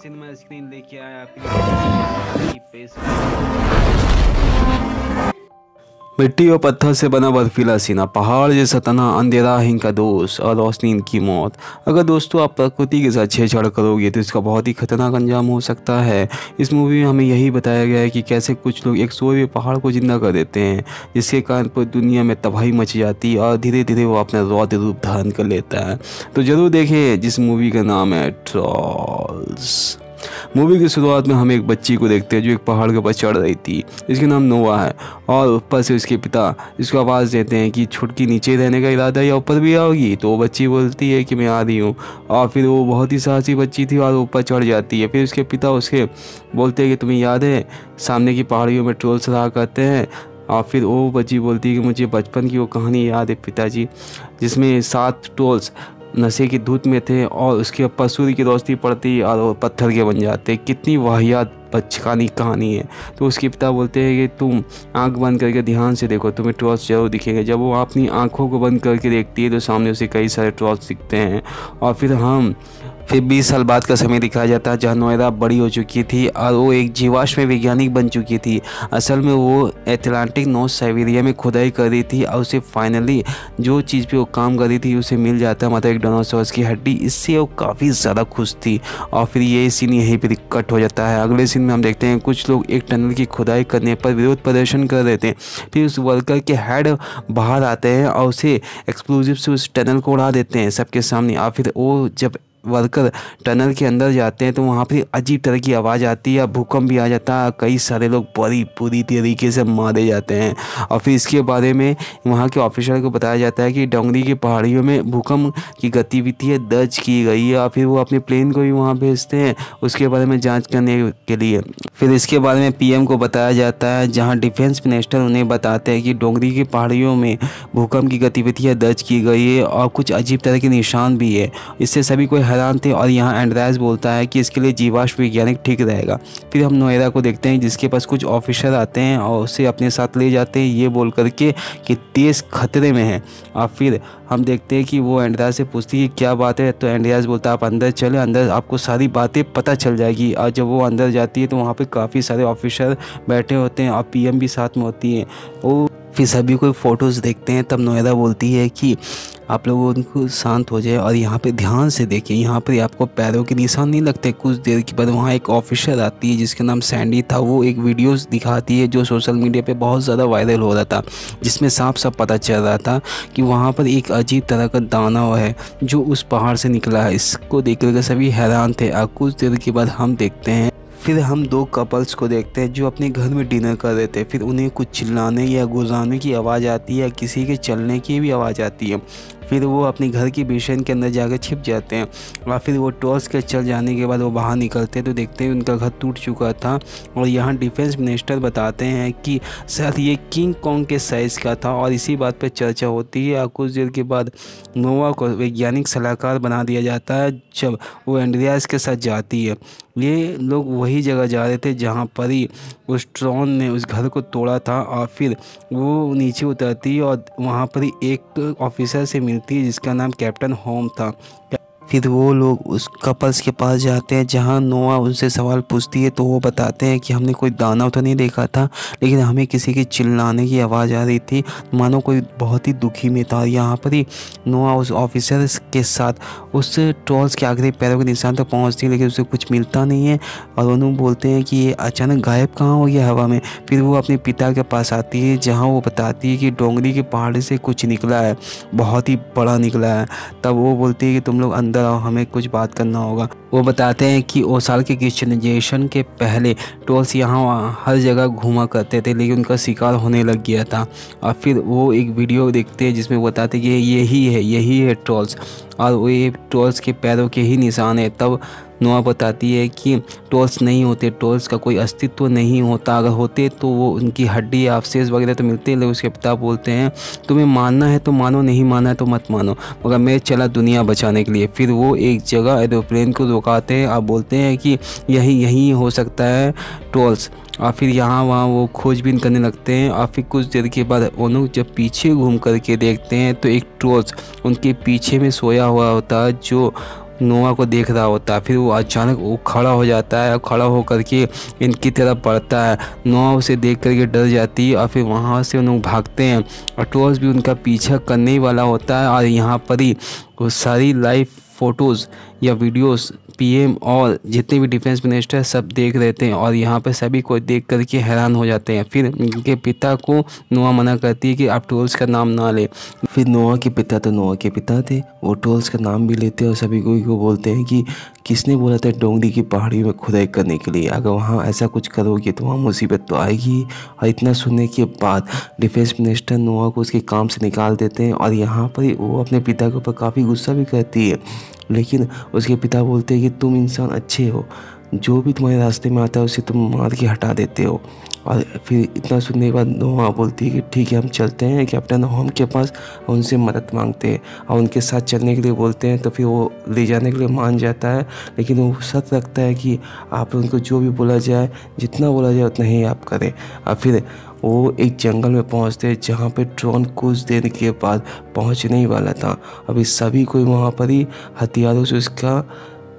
Cinema screen लेके आया आपके पेश। मिट्टी और पत्थर से बना बर्फीला सीना, पहाड़ जैसा तना, अंधेरा है इनका दोस्त और रोशनी इनकी मौत। अगर दोस्तों आप प्रकृति के साथ छेड़छाड़ करोगे तो इसका बहुत ही खतरनाक अंजाम हो सकता है। इस मूवी में हमें यही बताया गया है कि कैसे कुछ लोग एक सोए हुए पहाड़ को जिंदा कर देते हैं, जिसके कारण पूरी दुनिया में तबाही मच जाती है और धीरे धीरे वो अपना रौद्र रूप धारण कर लेता है। तो ज़रूर देखें जिस मूवी का नाम है ट्रॉल्स। मूवी की शुरुआत में हम एक बच्ची को देखते हैं जो एक पहाड़ के ऊपर चढ़ रही थी, जिसका नाम नोवा है, और ऊपर से उसके पिता इसको आवाज़ देते हैं कि छुटकी नीचे रहने का इरादा या ऊपर भी आओगी। तो वो बच्ची बोलती है कि मैं आ रही हूँ, और फिर वो बहुत ही साहसी बच्ची थी और ऊपर चढ़ जाती है। फिर उसके पिता उसके बोलते हैं कि तुम्हें याद है सामने की पहाड़ियों में ट्रोल्स रहा करते हैं। और फिर वो बच्ची बोलती है कि मुझे बचपन की वो कहानी याद है पिताजी, जिसमें 7 ट्रोल्स नशे की धुत में थे और उसके ऊपर सूर्य की रोशनी पड़ती और वो पत्थर के बन जाते। कितनी वाहियात बचकानी कहानी है। तो उसके पिता बोलते हैं कि तुम आंख बंद करके ध्यान से देखो, तुम्हें ट्रॉल्स जरूर दिखेंगे। जब वो अपनी आंखों को बंद करके देखती है तो सामने उसे कई सारे ट्रॉल्स दिखते हैं। और फिर 20 साल बाद का समय दिखाया जाता है जहाँ नोएरा बड़ी हो चुकी थी और वो एक जीवाश्म वैज्ञानिक बन चुकी थी। असल में वो अटलांटिक नॉर्थ साइबेरिया में खुदाई कर रही थी और उसे फाइनली जो चीज़ पे वो काम कर रही थी उसे मिल जाता है, मतलब एक डायनासोरस की हड्डी। इससे वो काफ़ी ज़्यादा खुश थी। और फिर ये सीन यहीं पर कट हो जाता है। अगले सीन में हम देखते हैं कुछ लोग एक टनल की खुदाई करने पर विरोध प्रदर्शन कर रहे थे। फिर उस वर्कर के हेड बाहर आते हैं और उसे एक्सप्लोजिव से उस टनल को उड़ा देते हैं सबके सामने। और फिर वो जब वर्कर टनल के अंदर जाते हैं तो वहाँ पर अजीब तरह की आवाज़ आती है, भूकंप भी आ जाता है, कई सारे लोग बड़ी पूरी तरीके से मारे जाते हैं। और फिर इसके बारे में वहाँ के ऑफिसर को बताया जाता है कि डोंगरी की पहाड़ियों में भूकंप की गतिविधि दर्ज की गई है। और फिर वो अपने प्लेन को भी वहाँ भेजते हैं उसके बारे में जाँच करने के लिए। फिर इसके बारे में PM को बताया जाता है, जहाँ डिफेंस मिनिस्टर उन्हें बताते हैं कि डोंगरी की पहाड़ियों में भूकंप की गतिविधियाँ दर्ज की गई है और कुछ अजीब तरह के निशान भी है। इससे सभी कोई हैरान थे। और यहाँ एंड्रयास बोलता है कि इसके लिए जीवाश्म वैज्ञानिक ठीक रहेगा। फिर हम नोएरा को देखते हैं जिसके पास कुछ ऑफिसर आते हैं और उसे अपने साथ ले जाते हैं ये बोल करके कि देश खतरे में है। और फिर हम देखते हैं कि वो एंड्रयास से पूछती है क्या बात है। तो एंड्रयास बोलता है आप अंदर चले, अंदर आपको सारी बातें पता चल जाएगी। और जब वो अंदर जाती है तो वहाँ पर काफ़ी सारे ऑफिसर बैठे होते हैं और PM भी साथ में होती हैं। वो फिर सभी कोई फ़ोटोज़ देखते हैं। तब नोएरा बोलती है कि आप लोग उनको शांत हो जाए और यहाँ पे ध्यान से देखिए, यहाँ पर आपको पैरों के निशान नहीं लगते। कुछ देर के बाद वहाँ एक ऑफिसर आती है जिसका नाम सैंडी था। वो एक वीडियोस दिखाती है जो सोशल मीडिया पे बहुत ज़्यादा वायरल हो रहा था, जिसमें साफ साफ पता चल रहा था कि वहाँ पर एक अजीब तरह का दाना है जो उस पहाड़ से निकला है। इसको देख कर सभी हैरान थे। और कुछ देर के बाद हम देखते हैं फिर हम 2 कपल्स को देखते हैं जो अपने घर में डिनर कर रहे थे। फिर उन्हें कुछ चिल्लाने या गुर्राने की आवाज़ आती है, किसी के चलने की भी आवाज़ आती है। फिर वो अपने घर की बेशन के अंदर जाकर छिप जाते हैं। और फिर वो टॉर्च के चल जाने के बाद वो बाहर निकलते हैं तो देखते हैं उनका घर टूट चुका था। और यहाँ डिफेंस मिनिस्टर बताते हैं कि शायद ये किंग कॉन्ग के साइज़ का था। और इसी बात पर चर्चा होती है। और कुछ देर के बाद नोवा को वैज्ञानिक सलाहकार बना दिया जाता है जब वो एंड्रयास के साथ जाती है। ये लोग वही जगह जा रहे थे जहाँ पर ही उस ट्रॉन ने उस घर को तोड़ा था। और फिर वो नीचे उतरती है और वहाँ पर ही एक ऑफिसर से मिलती है जिसका नाम कैप्टन होम था। फिर वो लोग उस कपल्स के पास जाते हैं जहाँ नोवा उनसे सवाल पूछती है तो वो बताते हैं कि हमने कोई दानव तो नहीं देखा था, लेकिन हमें किसी के चिल्लाने की आवाज़ आ रही थी, मानो कोई बहुत ही दुखी में था। यहाँ पर ही नोवा उस ऑफिसर के साथ उस ट्रॉल्स के आखिरी पैरों के निशान तक पहुँचती है, लेकिन उसे कुछ मिलता नहीं है। और उन्होंने बोलते हैं कि ये अचानक गायब कहाँ हो गया हवा में। फिर वो अपने पिता के पास आती है जहाँ वो बताती है कि डोंगरी के पहाड़ से कुछ निकला है, बहुत ही बड़ा निकला है। तब वो बोलती है कि तुम लोग अंदर आओ, हमें कुछ बात करना होगा। वो बताते हैं कि वो साल के क्रिश्चियनाइजेशन के पहले ट्रोल्स यहाँ हर जगह घूमा करते थे, लेकिन उनका शिकार होने लग गया था। और फिर वो एक वीडियो देखते हैं जिसमें बताते हैं कि यही है ट्रोल्स, और वो ये ट्रोल्स के पैरों के ही निशान है। तब नोआ बताती है कि ट्रोल्स नहीं होते, ट्रोल्स का कोई अस्तित्व नहीं होता, अगर होते तो वो उनकी हड्डी अवशेष वगैरह तो मिलते हैं। लेकिन उसके पिता बोलते हैं तुम्हें मानना है तो मानो, नहीं मानना है तो मत मानो, मगर मैं चला दुनिया बचाने के लिए। फिर वो एक जगह एरोप्लेन को रुकाते हैं और बोलते हैं कि यही हो सकता है ट्रोल्स। और फिर यहाँ वहाँ वो खोजबीन करने लगते हैं। और फिर कुछ देर के बाद उन्हों जब पीछे घूम करके देखते हैं तो एक ट्रोल्स उनके पीछे में सोया हुआ होता है जो नोआ को देख रहा होता है। फिर वो अचानक वो खड़ा हो जाता है और खड़ा होकर के इनकी तरफ बढ़ता है। नोआ उसे देख करके डर जाती है और फिर वहाँ से उन लोग भागते हैं और ट्रोल्स भी उनका पीछा करने ही वाला होता है। और यहाँ पर ही वो सारी लाइव फ़ोटोज़ या वीडियोस पीएम और जितने भी डिफेंस मिनिस्टर सब देख रहे थे और यहाँ पे सभी को देख करके हैरान हो जाते हैं। फिर उनके पिता को नोआ मना करती है कि आप ट्रोल्स का नाम ना ले। फिर नोआ के पिता तो नोआ के पिता थे, वो ट्रोल्स का नाम भी लेते हैं और सभी को बोलते हैं कि किसने बोला था डोंगरी की पहाड़ी में खुदाई करने के लिए, अगर वहाँ ऐसा कुछ करोगे तो वहाँ मुसीबत तो आएगी। और इतना सुनने के बाद डिफेंस मिनिस्टर नोआ को उसके काम से निकाल देते हैं और यहाँ पर वो अपने पिता के ऊपर काफ़ी गुस्सा भी करती है। लेकिन उसके पिता बोलते हैं कि तुम इंसान अच्छे हो, जो भी तुम्हारे रास्ते में आता है उसे तुम मार के हटा देते हो। और फिर इतना सुनने के बाद नोआ बोलती है कि ठीक है हम चलते हैं कैप्टन होम के पास, उनसे मदद मांगते हैं और उनके साथ चलने के लिए बोलते हैं। तो फिर वो ले जाने के लिए मान जाता है, लेकिन वो शर्त रखता है कि आप उनको जो भी बोला जाए, जितना बोला जाए उतना ही आप करें। और फिर वो एक जंगल में पहुंचते हैं जहाँ पे ट्रॉन कुछ देर के बाद पहुंचने ही वाला था। अभी सभी कोई वहाँ पर ही हथियारों से उसका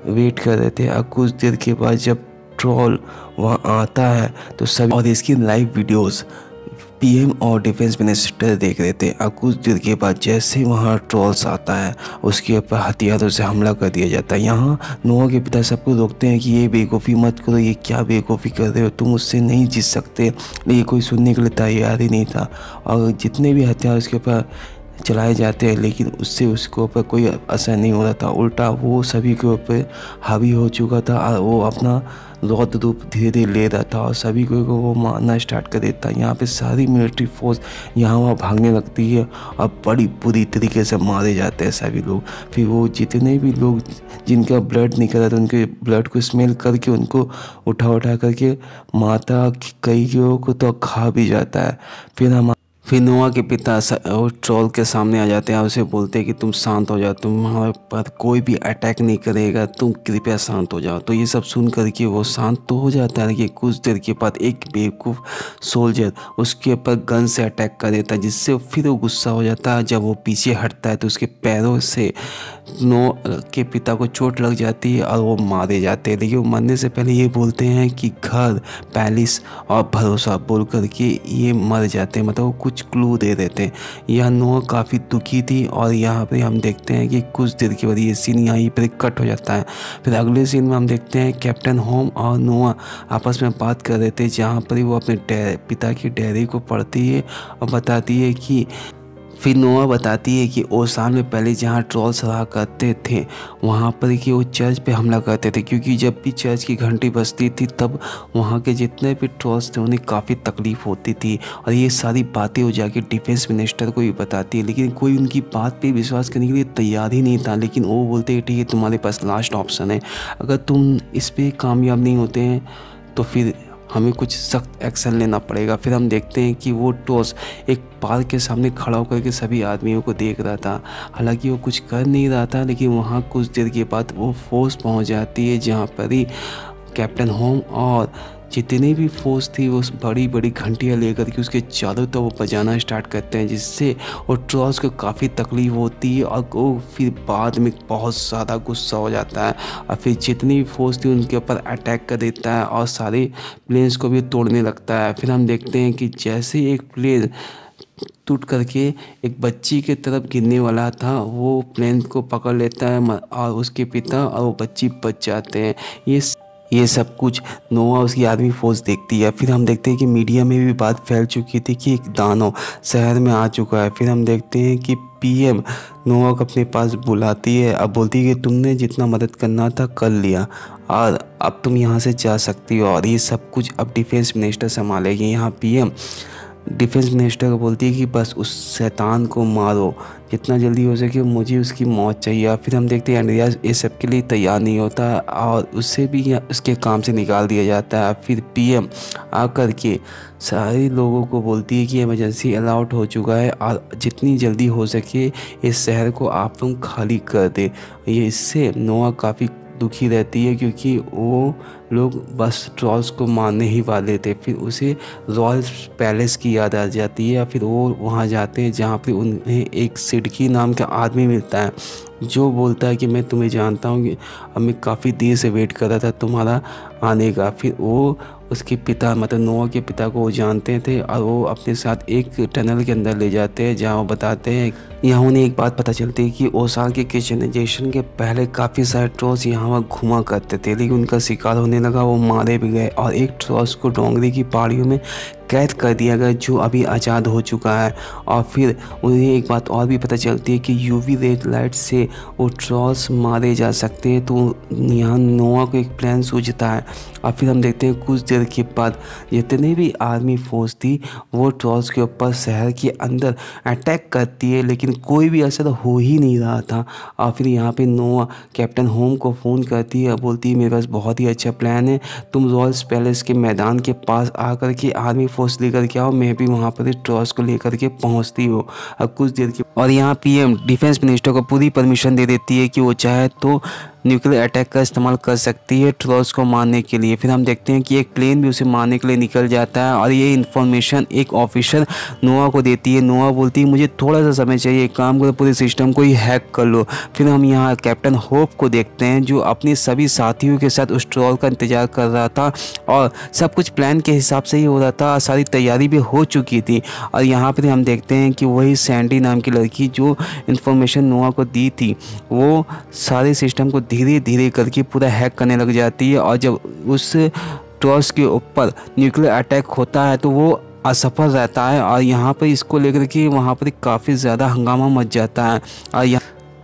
वेट कर रहे थे। और कुछ देर के बाद जब ट्रोल वहाँ आता है तो सभी और इसकी लाइव वीडियोस पीएम और डिफेंस मिनिस्टर देख रहे थे। और कुछ देर के बाद जैसे वहाँ ट्रोल्स आता है उसके ऊपर हथियारों से हमला कर दिया जाता है। यहाँ नोआ के पिता सबको रोकते हैं कि ये बेवकूफ़ी मत करो, ये क्या बेवकूफ़ी कर रहे हो, तुम उससे नहीं जीत सकते। लेकिन कोई सुनने के लिए तैयार ही नहीं था और जितने भी हथियार उसके ऊपर चलाए जाते हैं लेकिन उससे उसके ऊपर कोई असर नहीं हो रहा था। उल्टा वो सभी के ऊपर हावी हो चुका था और वो अपना रौद्र रूप धीरे धीरे ले रहा था और सभी को वो मारना स्टार्ट कर देता है। यहाँ पे सारी मिलिट्री फोर्स यहाँ वहाँ भागने लगती है और बड़ी बुरी तरीके से मारे जाते हैं सभी लोग। फिर वो जितने भी लोग जिनका ब्लड निकल रहा था उनके ब्लड को स्मेल करके उनको उठा करके माता कई को तो खा भी जाता है। फिर नोआ के पिता ट्रोल के सामने आ जाते हैं और उसे बोलते हैं कि तुम शांत हो जाओ, तुम्हारे पर कोई भी अटैक नहीं करेगा, तुम कृपया शांत हो जाओ। तो ये सब सुन करके वो शांत तो हो जाता है, लेकिन कुछ देर के बाद एक बेवकूफ़ सोल्जर उसके ऊपर गन से अटैक कर देता है, जिससे फिर वो गुस्सा हो जाता है। जब वो पीछे हटता है तो उसके पैरों से नो के पिता को चोट लग जाती है और वो मारे जाते हैं। लेकिन वो मरने से पहले ये बोलते हैं कि घर, पैलेस और भरोसा बोल करके ये मर जाते हैं, मतलब वो कुछ क्लू दे देते हैं। यह नोआ काफ़ी दुखी थी और यहाँ पे हम देखते हैं कि कुछ देर के बाद ये सीन यहीं पर कट हो जाता है। फिर अगले सीन में हम देखते हैं कैप्टन होम और नोआ आपस में बात कर रहे थे, जहाँ पर वो अपने पिता की डायरी को पढ़ती है और बताती है कि फिर नोआ बताती है कि ओसान में पहले जहाँ ट्रोल्स रहा करते थे वहाँ पर कि वो चर्च पे हमला करते थे, क्योंकि जब भी चर्च की घंटी बजती थी तब वहाँ के जितने भी ट्रोल्स थे उन्हें काफ़ी तकलीफ़ होती थी। और ये सारी बातें वो जाके डिफेंस मिनिस्टर को भी बताती है, लेकिन कोई उनकी बात पे विश्वास करने के लिए तैयार ही नहीं था। लेकिन वो बोलते हैं ठीक है तुम्हारे पास लास्ट ऑप्शन है, अगर तुम इस पर कामयाब नहीं होते हैं तो फिर हमें कुछ सख्त एक्शन लेना पड़ेगा। फिर हम देखते हैं कि वो टॉस एक पार्क के सामने खड़ा होकर के सभी आदमियों को देख रहा था। हालांकि वो कुछ कर नहीं रहा था, लेकिन वहाँ कुछ देर के बाद वो फोर्स पहुँच जाती है जहाँ पर ही कैप्टन होम और जितनी भी फोर्स थी वो बड़ी बड़ी घंटियाँ लेकर के उसके चारों तरफ वो बजाना स्टार्ट करते हैं, जिससे वो ट्रोल्स को काफ़ी तकलीफ होती है और वो फिर बाद में बहुत ज़्यादा गुस्सा हो जाता है और फिर जितनी भी फोर्स थी उनके ऊपर अटैक कर देता है और सारे प्लेन्स को भी तोड़ने लगता है। फिर हम देखते हैं कि जैसे एक प्लेन टूट करके एक बच्ची के तरफ गिरने वाला था, वो प्लेन को पकड़ लेता है और उसके पिता और वो बच्ची बच जाते हैं। ये सब कुछ नोआ उसकी आर्मी फोर्स देखती है। फिर हम देखते हैं कि मीडिया में भी बात फैल चुकी थी कि एक दानव शहर में आ चुका है। फिर हम देखते हैं कि पीएम नोआ को अपने पास बुलाती है, अब बोलती है कि तुमने जितना मदद करना था कर लिया और अब तुम यहाँ से जा सकती हो और ये सब कुछ अब डिफेंस मिनिस्टर संभालेगी। यहाँ पीएम डिफेंस मिनिस्टर को बोलती है कि बस उस शैतान को मारो जितना जल्दी हो सके, मुझे उसकी मौत चाहिए। फिर हम देखते हैं एंड्रियास ये सब के लिए तैयार नहीं होता और उससे भी उसके काम से निकाल दिया जाता है। फिर पीएम आकर के सारे लोगों को बोलती है कि इमरजेंसी अलाउट हो चुका है और जितनी जल्दी हो सके इस शहर को आप लोग खाली कर दे। ये इससे नोआ काफ़ी दुखी रहती है क्योंकि वो लोग बस ट्रोल्स को मारने ही वाले थे। फिर उसे रॉयल पैलेस की याद आ जाती है या फिर वो वहाँ जाते हैं जहाँ पे उन्हें एक सिडकी नाम का आदमी मिलता है। जो बोलता है कि मैं तुम्हें जानता हूँ, अब मैं काफ़ी देर से वेट कर रहा था तुम्हारा आने का। फिर वो उसके पिता मतलब नोआ के पिता को वो जानते थे और वो अपने साथ एक टनल के अंदर ले जाते हैं, जहाँ वो बताते हैं यहाँ उन्हें एक बात पता चलती है कि ओसान के क्रिश्चियनाइजेशन के पहले काफ़ी सारे ट्रोल्स यहाँ वहाँ घुमा करते थे, लेकिन उनका शिकार होने लगा, वो मारे भी गए और एक ट्रोल्स को डोंगरी की पहाड़ियों में कैद कर दिया गया जो अभी आज़ाद हो चुका है। और फिर उन्हें एक बात और भी पता चलती है कि यूवी रेड लाइट से वो ट्रोल्स मारे जा सकते हैं। तो यहाँ नोआ को एक प्लान सूझता है और फिर हम देखते हैं कुछ देर के बाद जितने भी आर्मी फोर्स थी वो ट्रोल्स के ऊपर शहर के अंदर अटैक करती है, लेकिन कोई भी असर हो ही नहीं रहा था। और फिर यहाँ पे नोआ कैप्टन होम को फ़ोन करती है और बोलती है मेरे पास बहुत ही अच्छा प्लान है, तुम रॉयल्स पैलेस के मैदान के पास आकर के आर्मी फोर्स लेकर के आओ, मैं भी वहाँ पर ट्रोल्स को लेकर के पहुँचती हूँ। अब कुछ देर के और यहाँ पीएम डिफेंस मिनिस्टर को पूरी परमिशन दे देती है कि वो चाहे तो न्यूक्लियर अटैक का इस्तेमाल कर सकती है ट्रोल्स को मारने के लिए। फिर हम देखते हैं कि एक प्लेन भी उसे मारने के लिए निकल जाता है और ये इन्फॉर्मेशन एक ऑफिसर नोआ को देती है। नोआ बोलती है मुझे थोड़ा सा समय चाहिए, एक काम करो पूरे सिस्टम को ही हैक कर लो। फिर हम यहाँ कैप्टन होप को देखते हैं जो अपने सभी साथियों के साथ उस ट्रोल का इंतजार कर रहा था और सब कुछ प्लान के हिसाब से ही हो रहा था, सारी तैयारी भी हो चुकी थी। और यहाँ पर हम देखते हैं कि वही सैंडी नाम की लड़की जो इन्फॉर्मेशन नोआ को दी थी वो सारे सिस्टम को धीरे धीरे करके पूरा हैक करने लग जाती है। और जब उस ट्रोल्स के ऊपर न्यूक्लियर अटैक होता है तो वो असफल रहता है और यहाँ पर इसको लेकर के वहाँ पर काफ़ी ज़्यादा हंगामा मच जाता है। और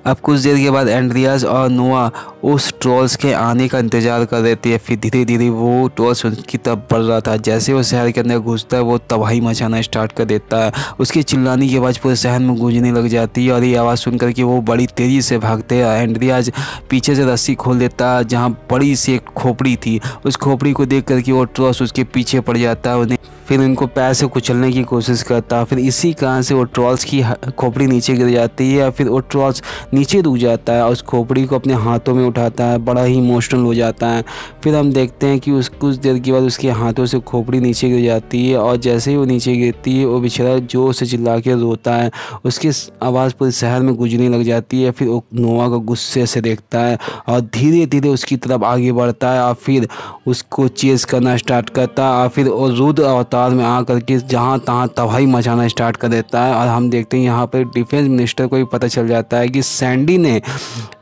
अब कुछ देर के बाद एंड्रियास और नोआ उस ट्रोल्स के आने का इंतज़ार कर रहे थे। फिर धीरे धीरे वो ट्रोल्स उनकी तरफ बढ़ रहा था। जैसे वो शहर के अंदर घुसता है वो तबाही मचाना स्टार्ट कर देता है, उसके चिल्लाने की आवाज़ पूरे शहर में गूंजने लग जाती है और ये आवाज़ सुन करके वो बड़ी तेज़ी से भागते हैं। एंड्रियास पीछे से रस्सी खोल देता है जहाँ बड़ी सी एक खोपड़ी थी, उस खोपड़ी को देख करके वो ट्रोल्स उसके पीछे पड़ जाता है, उन्हें फिर उनको पैर से कुचलने की कोशिश करता है। फिर इसी कारण से वो ट्रोल्स की खोपड़ी नीचे गिर जाती है और फिर वो ट्रोल्स नीचे रुक जाता है और उस खोपड़ी को अपने हाथों में उठाता है, बड़ा ही इमोशनल हो जाता है। फिर हम देखते हैं कि उस कुछ देर के बाद उसके हाथों से खोपड़ी नीचे गिर जाती है और जैसे ही वो नीचे गिरती है वो बेचारा जोर से चिल्ला के रोता है, उसकी आवाज़ पूरे शहर में गूंजने लग जाती है। फिर वो नोआ को गुस्से से देखता है और धीरे धीरे उसकी तरफ आगे बढ़ता है और फिर उसको चेज़ करना स्टार्ट करता है और फिर वो रुद्र अवतार में आकर के जहाँ तहाँ तबाही मचाना स्टार्ट कर देता है। और हम देखते हैं यहाँ पर डिफेंस मिनिस्टर को भी पता चल जाता है कि सैंडी ने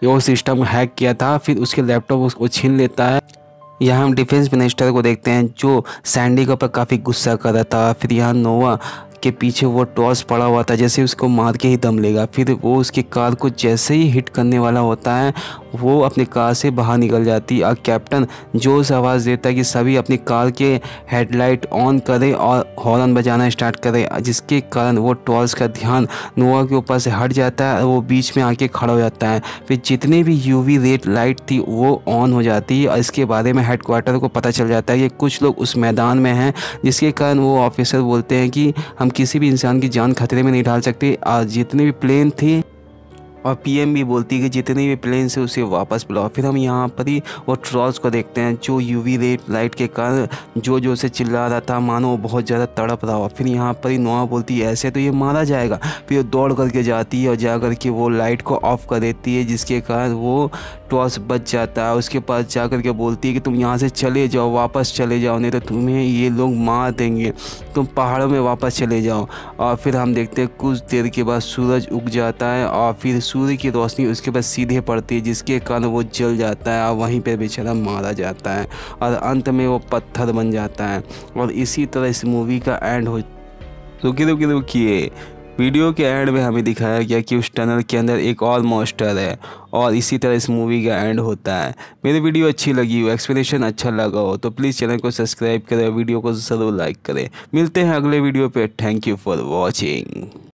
वो सिस्टम हैक किया था, फिर उसके लैपटॉप उसको छीन लेता है। यहाँ हम डिफेंस मिनिस्टर को देखते हैं जो सैंडी के ऊपर काफ़ी गुस्सा कर रहा था। फिर यहाँ नोआ के पीछे वो टॉस पड़ा हुआ था, जैसे उसको मार के ही दम लेगा। फिर वो उसकी कार को जैसे ही हिट करने वाला होता है वो अपनी कार से बाहर निकल जाती है और कैप्टन जोर से आवाज़ देता है कि सभी अपनी कार के हेडलाइट ऑन करें और हॉर्न बजाना स्टार्ट करें, जिसके कारण वो टॉस का ध्यान नोआ के ऊपर से हट जाता है और वो बीच में आके खड़ा हो जाता है। फिर जितने भी यूवी रेड लाइट थी वो ऑन हो जाती है और इसके बारे में हेडक्वार्टर को पता चल जाता है कि कुछ लोग उस मैदान में हैं, जिसके कारण वो ऑफिसर बोलते हैं कि हम किसी भी इंसान की जान खतरे में नहीं डाल सकते। और जितने भी प्लेन थे और पीएम भी बोलती है कि जितने भी प्लेन से उसे वापस बुलाओ। फिर हम यहाँ पर ही वो ट्रोल्स को देखते हैं जो यूवी रेड लाइट के कारण जो से चिल्ला रहा था, मानो वो बहुत ज़्यादा तड़प रहा हो। फिर यहाँ पर ही नोआ बोलती है ऐसे तो ये मारा जाएगा। फिर वो दौड़ करके जाती है और जा कर के वो लाइट को ऑफ कर देती है, जिसके कारण वो ट्रोल्स बच जाता है। उसके पास जा कर के बोलती है कि तुम यहाँ से चले जाओ, वापस चले जाओ, नहीं तो तुम्हें ये लोग मार देंगे, तुम पहाड़ों में वापस चले जाओ। और फिर हम देखते हैं कुछ देर के बाद सूरज उग जाता है और फिर सूर्य की रोशनी उसके पास सीधे पड़ती है, जिसके कारण वो जल जाता है और वहीं पर बेचारा मारा जाता है और अंत में वो पत्थर बन जाता है। और इसी तरह इस मूवी का एंड हो। रुकिए वीडियो के एंड में हमें दिखाया गया कि उस टनल के अंदर एक और मॉन्स्टर है और इसी तरह इस मूवी का एंड होता है। मेरी वीडियो अच्छी लगी हो, एक्सप्लेनेशन अच्छा लगा हो तो प्लीज़ चैनल को सब्सक्राइब करें, वीडियो को ज़रूर लाइक करें। मिलते हैं अगले वीडियो पे। Thank you for watching.